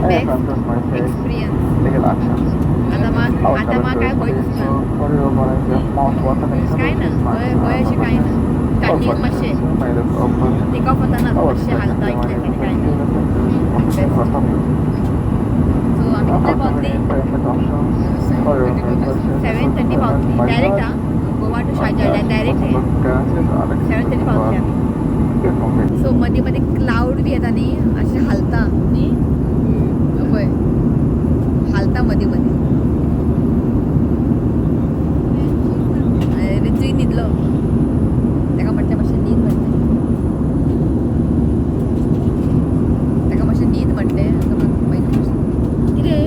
Best experience. आता मग काय होईच ना काय ना होय अशी काय ना स्टार्टिंग मातशे टेक ऑफ होता ना मातशे हालता इतले काय ना सो आम्ही कितले पावतली 7:30 पावतली डायरेक्ट हा गोवा टू शारजा डायरेक्ट आहे 7:30 पावतली आम्ही. सो मध्ये मध्ये क्लाउड बी येता न्ही असे हालता न्ही होय हालता मध्ये मध्ये रित्री न्हिदलो ताका म्हटलें मातशें न्हीद म्हटलें ताका मातशें न्हीद म्हटलें कितें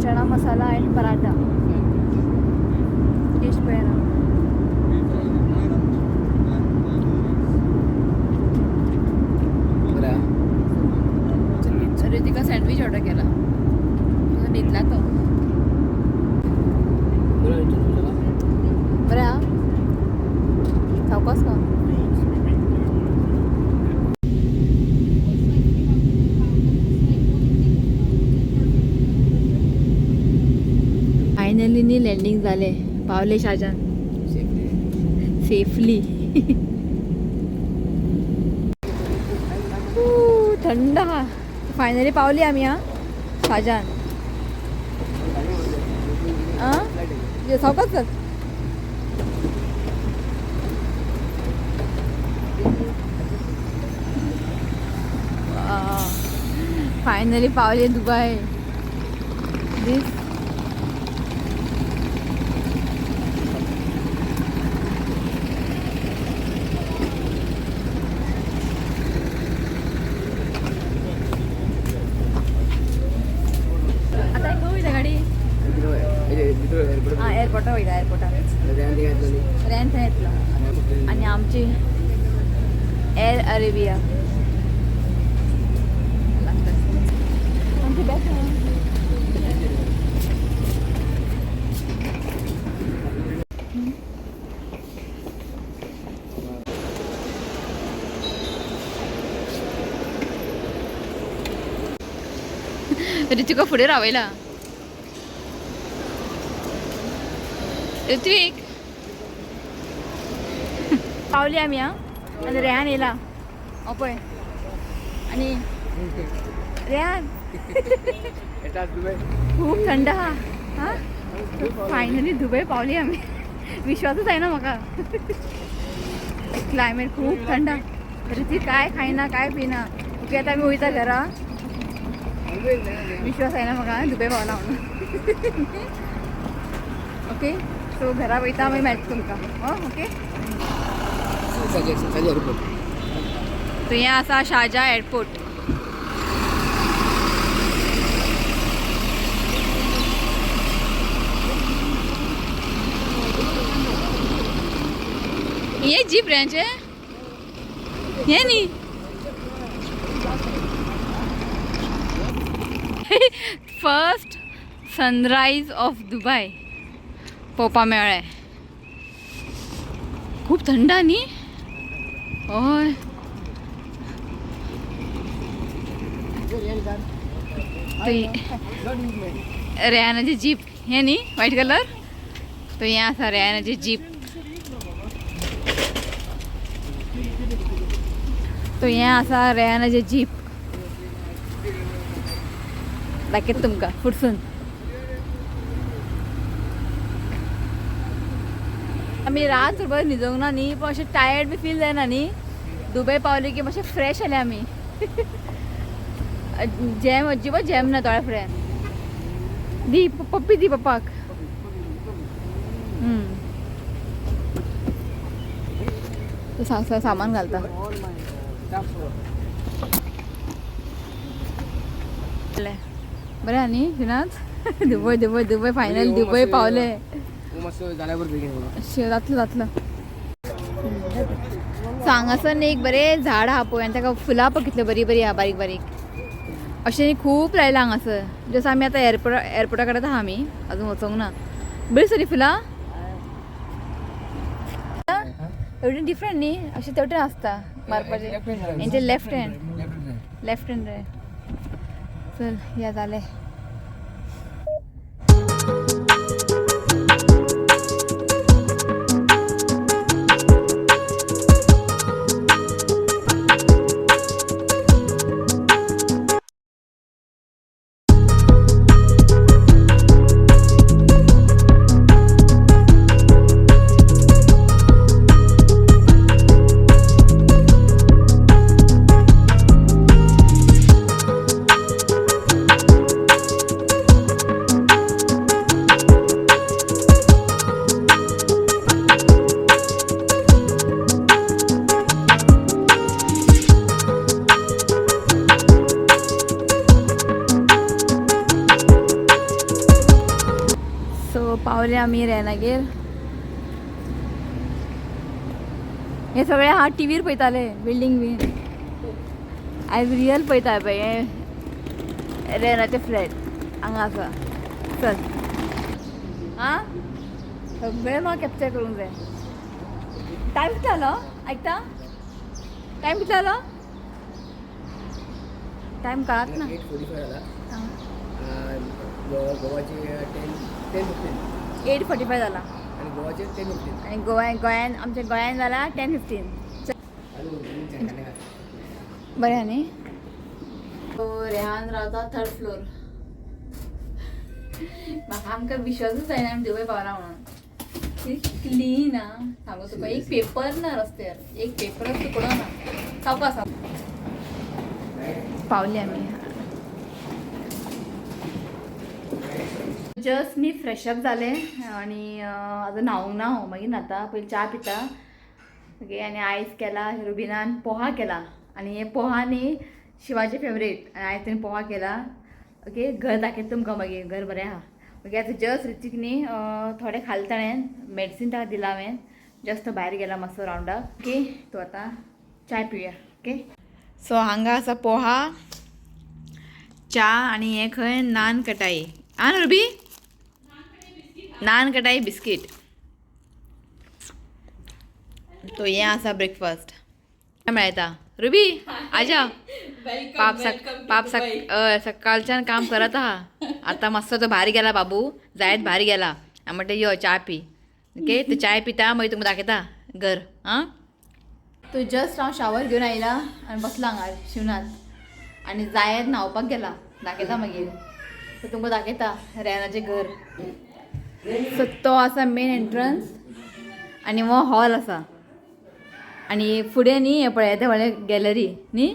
चना मसाला एंड पराठा डिश पेना रितिका सँडविच ऑर्डर केला न्हिदला तो बरं हा सावकाश का फायनली नी लँडिंग झाले पावले शाहजान सेफली थंड हा फायनली पावली आम्ही हा शाहजान सावकाश फायनली पावले दुबई दिस एअरपोर्ट वयता एअरपोर्टार रेंट घेतलो आणि आमची एअर अरेबिया आमची बॅग ऋतिका पुढे रावयला ऋत्विक पावली आम्ही हा आणि रेहान येला पळय आणि रेहान खूप थंड हा हा फायनली दुबई पावली आम्ही विश्वासच आहे ना म्हाका क्लायमेट खूप थंड ऋतिक काय खायना काय पिना ओके आता आम्ही वयता घरा विश्वास आहे ना म्हाका दुबई पावला म्हणून ओके सो घरा वयता मागीर मेळटा तुमकां ओके तो हें आसा शारजा एअरपोर्ट हे जीप रेंच हे न्ही फर्स्ट सनराइज ऑफ दुबई पळोवपा मेळ्ळें खूप थंड न्ही हय रेहानाची जीप हे न्ही व्हाईट कलर तो हें आसा रेहानाची जीप तो हें आसा रेहानाची जीप दाखयता तुमकां फुडसून आमी रात बरें न्हिदोंक ना न्ही पण अशें टायर्ड बी फील जायना न्ही दुबय पावली की मातशें फ्रेश जालें आमी जॅम अजिबात जॅम ना तोळ्या फुडें दी पप्पी दी पप्पाक. तू सांग सामान घालता बरें आनी विनात दुबय दुबय दुबय फायनल दुबय पावले. जातलं जातलं. हांगासर एक बरें झाड आहा पळय आनी ताका फुलां पळय कितले बरी बरी आहा बारीक बारीक अशें खूब लायला हांगासर. जसं आमी आतां एअरपोर्टा कडेन आहा आमी अजून वचोंक ना. बरी सरी फुलां एवढी डिफरंट न्ही अशें तेवटेन आसता मारपाचें हेंचे लेफ्ट हँड रे. चल या जालें. पावले आमी रेनागेर. हे सगळे हा टीव्हीर पळयताले बिल्डींग बीन. आयज रियल पळयता पळय हे रेनाचे फ्लॅट हांगा आसा. चल आं सगळे म्हाका कॅप्चर करूंक जाय. टायम कितलो जालो आयकता? टायम कितलो जालो? टायम कळत ना. 8:45 जाला आणि गोंयान आमच्या गोंयान जाला 10:15. बरें आहा न्ही. रेहान रावता 3rd फ्लोर. म्हाका आमकां विश्वासूच जायना आमी दुबय पावला म्हणून. क्लीन आं सांगू तुका. एक पेपर ना रस्त्यार एक पेपरच तुकडो ना. सावकास पावली आमी. जस्ट मी फ्रेशअप जाले आणि अजून न्हावूंक ना हांव. मागीर न्हाता पयलीं च्या पिता ओके. आनी आयज केला रुबिनान पोहा केला आनी हे पोहा न्ही शिवाचे फेवरेट. आनी आयज तेणें पोहा केला ओके. घर दाखयता तुमकां मागीर. घर बरें आहा ओके. आतां जस्ट रितीक न्ही थोडें खालें ताणें मेडिसीन ताका दिला हांवें. जस्ट भायर गेला मातसो रावंडाक ओके. तूं आतां चाय पिवया ओके. सो हांगा आसा पोहा च्या आनी हें खंय नान कटाई. आं रुबी नान कटाई बिस्कीट. तो हें आसा ब्रेकफास्ट मेळटा. रुबी आजा पाप सकाळच्यान काम करत आहा. आतां मातसो तो भायर गेला बाबू जायत भायर गेला. हांव म्हणटा यो च्या पी ओके. तूं चाय पिता मागीर तुमकां दाखयता घर आं. तो जस्ट हांव शावर घेवन आयला आनी बसला हांगा शिवनाथ आनी जायत न्हांवपाक गेला. दाखयता मागीर तुमकां दाखयता रेनाचें घर. सो तो आसा मेन एंट्रन्स आनी हो हॉल आसा आनी फुडें न्ही हें पळय येता व्हडलें गॅलरी न्ही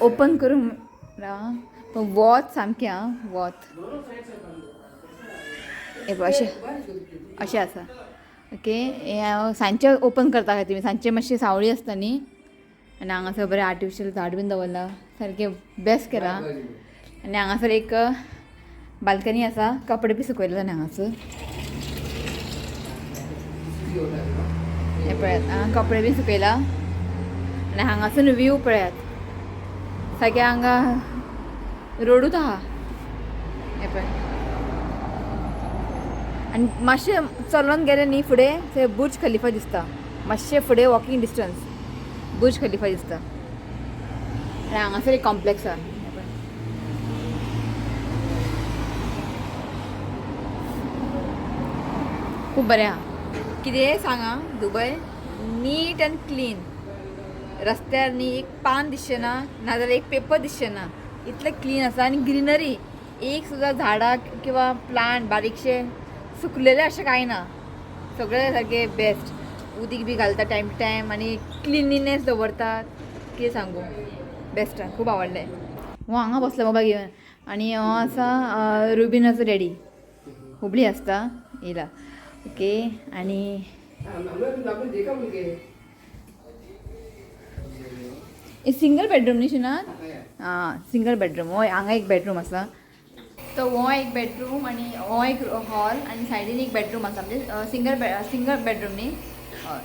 ओपन करून वोत सामकें आं वोत हे पळय अशें आसा ओके. हे हांव सांजचें ओपन करता खातीर सांजचें मातशी सावळी आसता न्ही आनी हांगासर बरें आर्टिफिशियल झाड बीन दवरला सारकें बेस्ट केलां. आनी हांगासर एक बाल्कनी आसा. कपडे बी सुकयले जाल्यार हांगासर हे पळयात हांगा कपडे बी सुकयला आनी हांगासून व्यू पळयात सारकें हांगा रोडूच आहा हे पळय. आनी मातशें चलोन गेले न्ही फुडें थंय बुर्ज खलिफा दिसता. मातशें फुडें वॉकिंग डिस्टन्स बुर्ज खलिफा दिसता. आनी हांगासर एक कॉम्प्लेक्स आहा खूब बरें आहा. कितें सांगा दुबय नीट एंड क्लीन. रस्त्यार न्ही एक पान दिसचें ना नाजाल्यार एक पेपर दिसचें ना इतलें क्लीन आसा. आनी ग्रीनरी एक सुद्दां झाडां किंवा प्लांट बारीकशे सुकलेले अशें कांय ना. सगळें सारकें बेस्ट. उदीक बी घालता टायम टू टायम आनी क्लिनिनेस दवरतात. कितें सांगू बेस्ट खूब आवडलें. हो हांगा बसला मोबाईल घेवन आणि हो आसा रुबिनाचो डॅडी हुबळी आसता येयला ओके आणि सिंगल बेडरूम न्ही शिनात हां सिंगल बेडरूम हय हांगा एक बेडरूम आसा तो हो एक बेडरूम आणि हो एक हॉल आणि सायडीन एक बेडरूम आसा म्हणजे सिंगल बेडरूम न्ही हय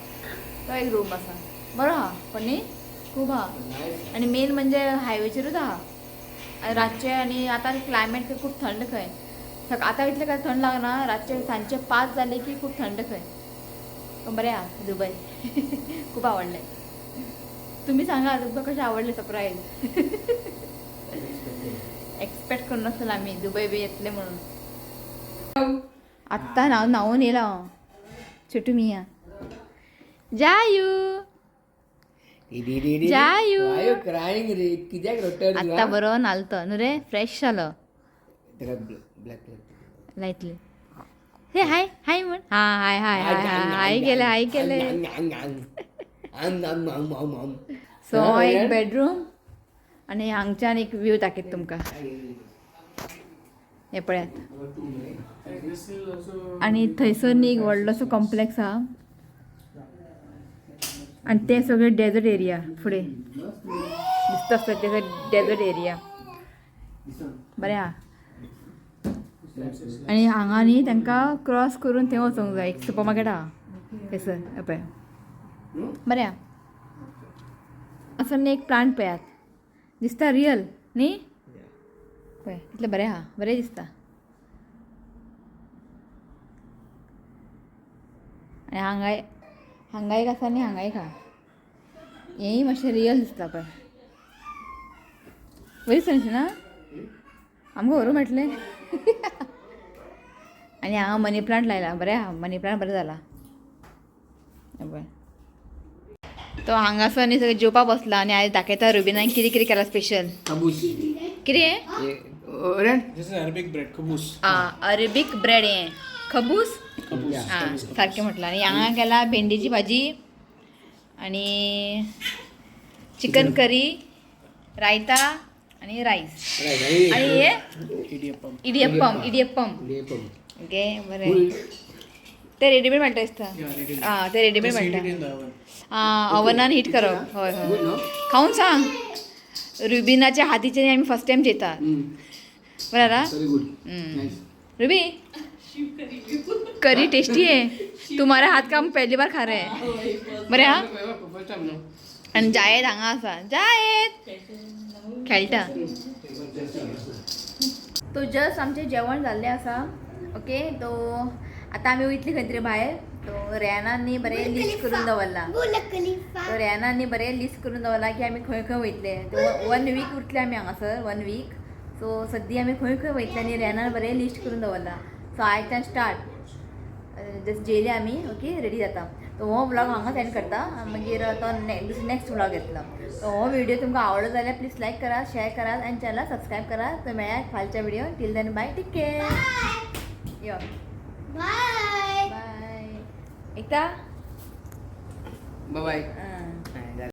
तो एक रूम आसा बरो आहा पण न्ही खूब आहा आणि मेन म्हणजे हायवेचेरूच आहा रातचे आणि आतां क्लायमेट खूब थंड खंय आतां इतलें काय थंड लागना रातचे सांजचे 5 जाले की खूब थंड खंय पण बरें आहा दुबय खूब आवडलें तुम्ही सांगा तुमकां कशें आवडलें सरप्रायज एक्सपेक्ट करनासतना आमी दुबय बी येतले म्हणून आत्तां न्हांवून येयला हांव छोटू मिया जायू जायू आत्तां बरो न्हालतो न्हू रे फ्रेश जालो लायटली हे हाय हाय म्हण हां हाय हाय हाय हाय हाय केले सो एक बेडरूम आणि हांगच्यान एक व्यू दाखयता तुमकां हे पळयात आणि थंयसर न्ही एक व्हडलोसो कॉम्प्लेक्स आहा आणि ते सगळे डेजर्ट एरिया फुडें दिसता आसता ते डेजर्ट एरिया बरें आहा आणि हांगा न्ही तांकां क्रॉस करून थंय वचोंक जाय एक सुपर मार्केट आहा थंयसर पळय बरें आहा असो न्ही एक प्लांट पळयात दिसता रियल न्ही पळय इतलें बरें आहा बरें दिसता आनी हांगा एक आसा आनी हांगा एक आहा हेंय मातशें रियल दिसता पळय बरी दिसता ना आमकां व्हरूं मेळटलें आनी हांगा मनी प्लांट लायला बरें आहा मनी प्लांट बरें जाला पळय तो हांगासर न्ही सगळें जेवपा बसला आनी आयज दाखयता रुबिनान कितें कितें केलां स्पेशल कितें Arabic bread Qaboos Arabic bread हें खबूस हां सारकें म्हटलां आनी हांगा केला भेंडीची भाजी आनी चिकन करी रायता आनी रायस आनी हे इडियप्पम ओके बरें ते रेडीमेड मेळटा दिसता आं ते रेडीमेड मेळटा आं ओवनान हीट करप हय हय खावन सांग रुबिनाच्या हातीचे आमी फर्स्ट टायम जेतात बरं ना रुबी करी टेस्टी है तुम्हारा हाथ का हम पहली बार खा रहे हैं बरें हा आनी जायेद हांगा आसा जायेद खेळटा तो जस्ट आमचें जेवण जाल्लें आसा ओके तो आतां आमी वयतली खंय तरी भायर तो रेनान न्ही बरें लिस्ट करून दवरला तो रेनान न्ही बरें लिस्ट करून दवरला की आमी खंय खंय वयतले तो 1 वीक उरतले आमी हांगासर 1 वीक सो सद्या आमी खंय खंय वयतले आनी रेनान बरें लिस्ट करून दवरला सो आयच्यान स्टार्ट जस्ट जेयले आमी ओके रेडी जाता तो हो व्लॉग हांगा सेंड करता मागीर तो नेक्स्ट व्लॉग येतलो तो हो व्हिडिओ तुमकां आवडलो जाल्यार प्लीज लायक करा शेअर करा आनी चॅनल सबस्क्रायब करा तो मेळ्यात फालच्या video till then bye take care yo bye bye एकता बाय बाय